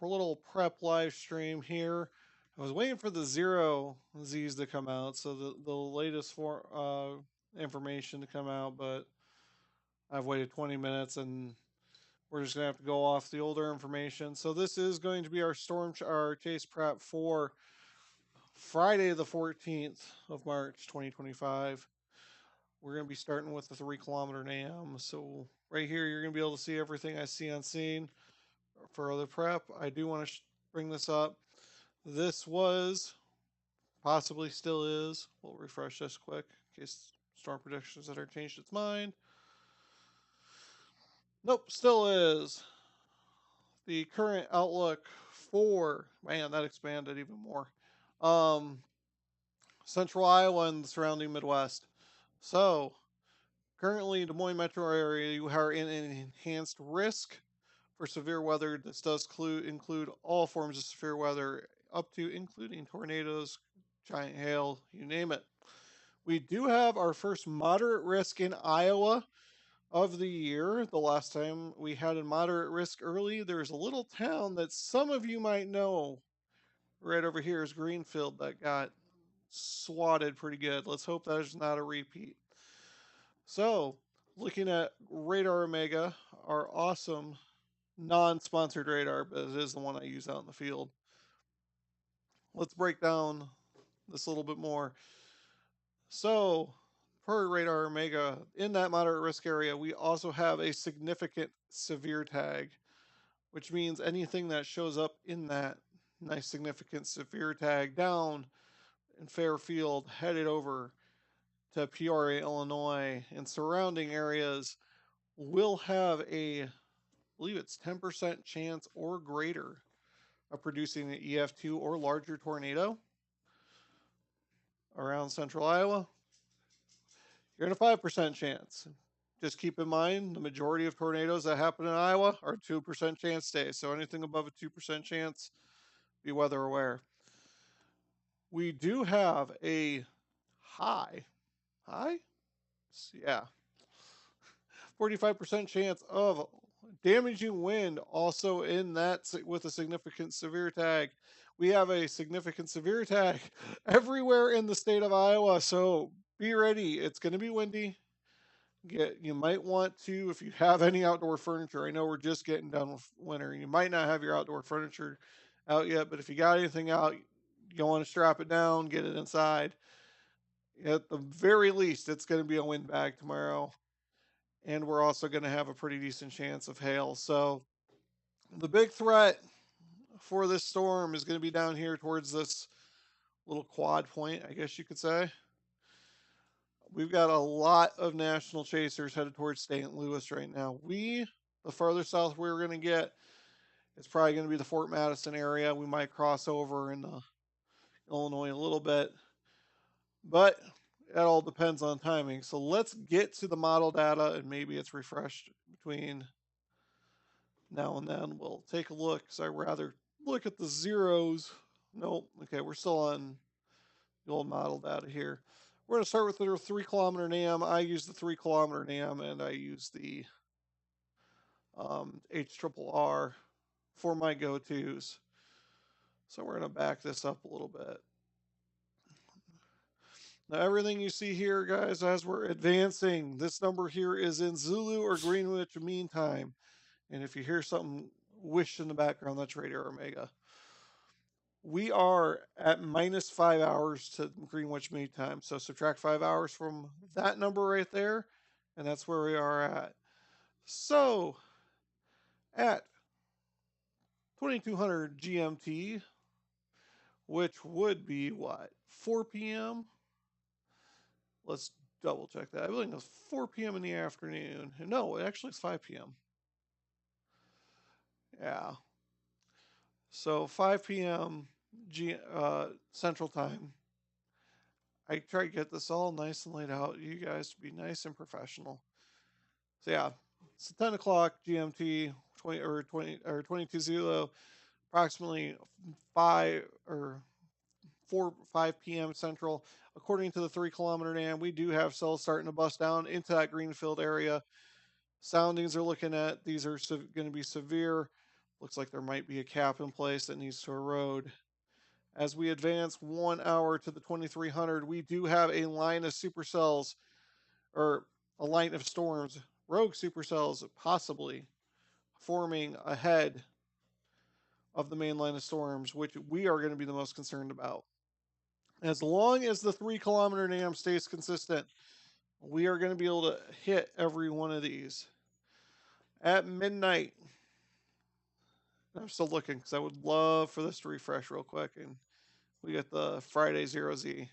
little prep live stream here. I was waiting for the zero Z's to come out, so the latest for information to come out, but I've waited 20 minutes and we're just gonna have to go off the older information. So this is going to be our chase prep for Friday the 14th of March 2025. We're going to be starting with the 3 kilometer NAM. So right here, you're going to be able to see everything I see on scene for the prep. I do want to bring this up. This was, possibly still is, we'll refresh this quick in case Storm Predictions Center changed its mind. Nope, still is. The current outlook for, man, that expanded even more. Central Iowa and the surrounding Midwest. So, currently, Des Moines metro area, you are in an enhanced risk for severe weather. This does include all forms of severe weather, up to including tornadoes, giant hail, you name it. We do have our first moderate risk in Iowa of the year. The last time we had a moderate risk early, there's a little town that some of you might know right over here is Greenfield that got swatted pretty good. Let's hope that is not a repeat. So, looking at Radar Omega, our awesome non-sponsored radar, but it is the one I use out in the field. Let's break down this a little bit more. So, per Radar Omega, in that moderate risk area, we also have a significant severe tag, which means anything that shows up in that nice significant severe tag down in Fairfield, headed over to Peoria, Illinois, and surrounding areas will have a, I believe it's 10% chance or greater of producing an EF2 or larger tornado around central Iowa. You're in a 5% chance. Just keep in mind the majority of tornadoes that happen in Iowa are 2% chance days. So anything above a 2% chance, be weather aware. We do have a high, yeah, 45% chance of damaging wind also in that with a significant severe tag. We have a significant severe tag everywhere in the state of Iowa, so be ready. It's going to be windy. You might want to, if you have any outdoor furniture, I know we're just getting done with winter. You might not have your outdoor furniture out yet, but if you got anything out, you want to strap it down, get it inside. At the very least, it's going to be a windbag tomorrow. And we're also going to have a pretty decent chance of hail. So the big threat for this storm is going to be down here towards this little quad point, I guess you could say. We've got a lot of national chasers headed towards St. Louis right now. The farther south we're going to get, it's probably going to be the Fort Madison area. We might cross over in Illinois a little bit, but it all depends on timing. So let's get to the model data, and maybe it's refreshed between now and then. We'll take a look because I'd rather look at the zeros. Nope. Okay, we're still on the old model data here. We're going to start with the 3 kilometer NAM. I use the 3 kilometer NAM and I use the HRRR for my go-tos. So we're going to back this up a little bit. Now, everything you see here, guys, as we're advancing, this number here is in Zulu or Greenwich Mean Time. And if you hear something whoosh in the background, that's Radar Omega. We are at minus 5 hours to Greenwich Mean Time. So subtract 5 hours from that number right there, and that's where we are at. So at 2200 GMT, which would be what, 4 p.m.? Let's double check that. I believe it was 4 p.m. in the afternoon. No, actually it's 5 p.m. Yeah. So 5 p.m. Central Time. I try to get this all nice and laid out. You guys to be nice and professional. So yeah, it's 10 o'clock GMT, 22:00, approximately 5 p.m. Central. According to the 3 kilometer NAM, we do have cells starting to bust down into that Greenfield area. Soundings are looking at these are going to be severe. Looks like there might be a cap in place that needs to erode. As we advance 1 hour to the 2300, we do have a line of supercells, or a line of storms, rogue supercells possibly forming ahead of the main line of storms, which we are going to be the most concerned about. As long as the 3 kilometer NAM stays consistent, we are going to be able to hit every one of these. At midnight, I'm still looking because I would love for this to refresh real quick, and we get the Friday 0Z.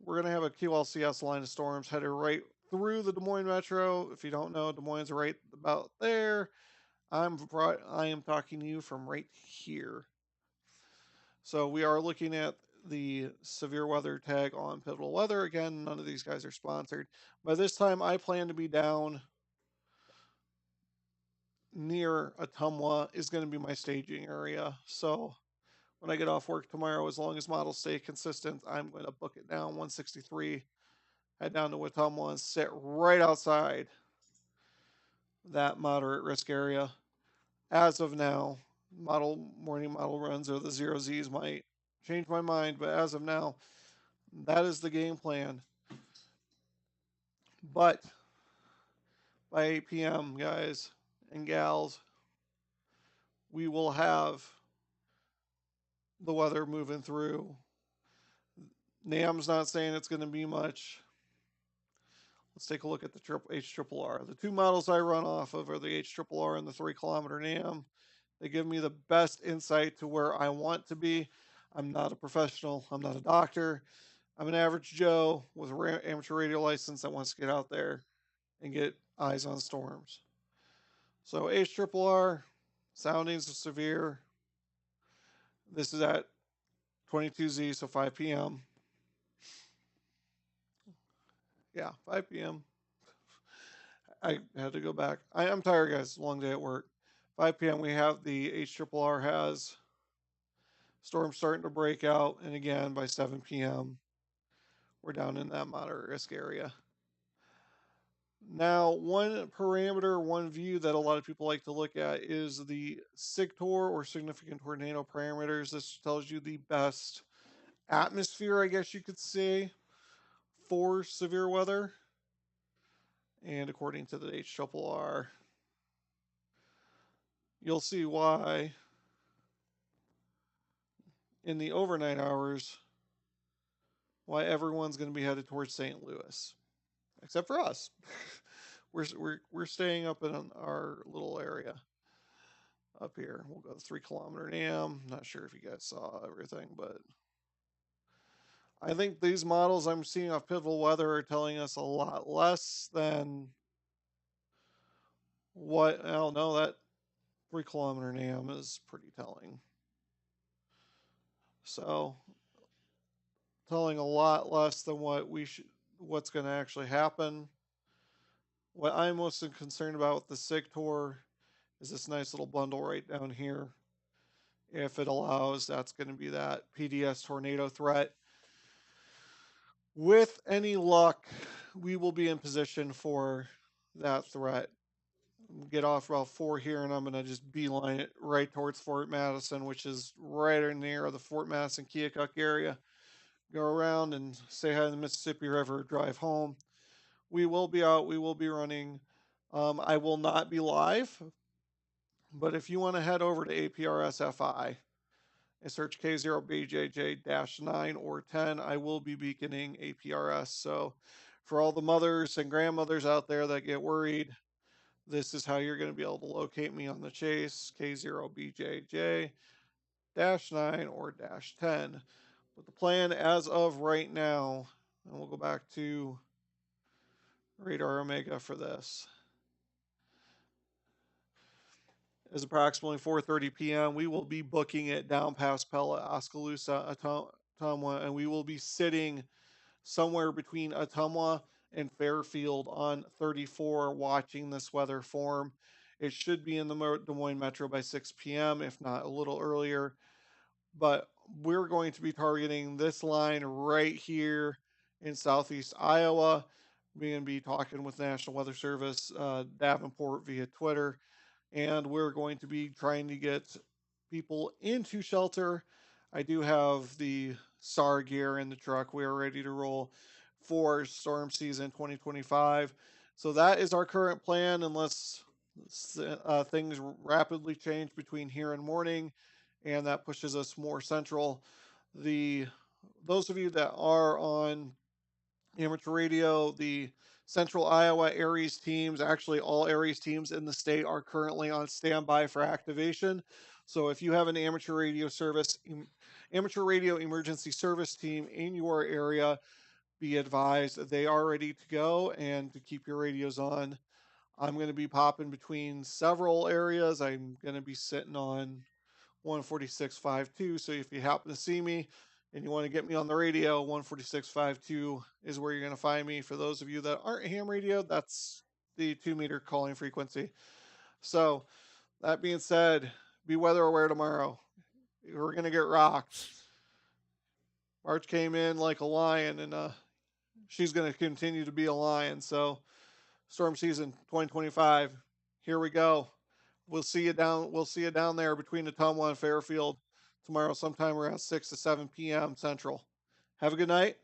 We're going to have a QLCS line of storms headed right through the Des Moines Metro. If you don't know, Des Moines is right about there. I am talking to you from right here. So we are looking at the severe weather tag on Pivotal Weather. Again, none of these guys are sponsored. By this time, I plan to be down near Ottumwa is going to be my staging area. So when I get off work tomorrow, as long as models stay consistent, I'm going to book it down 163, head down to Ottumwa and sit right outside that moderate risk area. As of now, morning model runs or the 0Zs might change my mind, but as of now, that is the game plan. But by 8 p.m., guys and gals, we will have the weather moving through. NAM's not saying it's going to be much. Let's take a look at the HRRR. The two models I run off of are the HRRR and the 3 kilometer NAM. They give me the best insight to where I want to be. I'm not a professional. I'm not a doctor. I'm an average Joe with an amateur radio license that wants to get out there and get eyes on storms. So HRRR, soundings are severe. This is at 22Z, so 5 p.m. Yeah, 5 p.m. I had to go back. I'm tired, guys. Long day at work. 5 p.m. we have the HRRR has storms starting to break out, and again by 7 p.m. we're down in that moderate risk area. Now, one parameter, one view that a lot of people like to look at is the SIGTOR or significant tornado parameters. This tells you the best atmosphere, I guess you could say, for severe weather. And according to the HRRR, you'll see why in the overnight hours, why everyone's going to be headed towards St. Louis, except for us. we're staying up in our little area up here. We'll go 3 kilometer NAM. Not sure if you guys saw everything, but I think these models I'm seeing off Pivotal Weather are telling us a lot less than what. I don't know, that 3 kilometer NAM is pretty telling. So telling a lot less than what's going to actually happen. What I'm most concerned about with the SIGTOR is this nice little bundle right down here. If it allows, that's going to be that PDS tornado threat. With any luck, we will be in position for that threat. Get off Route 4 here, and I'm going to just beeline it right towards Fort Madison, which is right near the Fort Madison Keokuk area. Go around and say hi to the Mississippi River, drive home. We will be out. We will be running. I will not be live, but if you want to head over to APRS-FI and search K0BJJ-9 or 10, I will be beaconing APRS. So for all the mothers and grandmothers out there that get worried, this is how you're going to be able to locate me on the chase, K0BJJ-9 or -10. But the plan as of right now, and we'll go back to Radar Omega for this, is approximately 4:30 p.m. We will be booking it down past Pella, Oskaloosa, Ottumwa, and we will be sitting somewhere between Ottumwa and Fairfield on 34 watching this weather form. It should be in the Des Moines Metro by 6 p.m., if not a little earlier. But we're going to be targeting this line right here in southeast Iowa. We're going to be talking with National Weather Service Davenport via Twitter and we're going to be trying to get people into shelter. I do have the SAR gear in the truck. We are ready to roll for storm season 2025. So that is our current plan, unless things rapidly change between here and morning, and that pushes us more central. The Those of you that are on amateur radio, the Central Iowa Aries teams, actually all Aries teams in the state, are currently on standby for activation. So if you have an amateur radio emergency service team in your area, be advised that they are ready to go and to keep your radios on. I'm going to be popping between several areas. I'm going to be sitting on 146.52. So if you happen to see me and you want to get me on the radio, 146.52 is where you're going to find me. For those of you that aren't ham radio, that's the 2 meter calling frequency. So that being said, be weather aware tomorrow. We're going to get rocked. March came in like a lion, and she's going to continue to be a lion. So storm season 2025, here we go. We'll see you down there between Ottumwa and Fairfield tomorrow, sometime around 6 to 7 p.m. Central. Have a good night.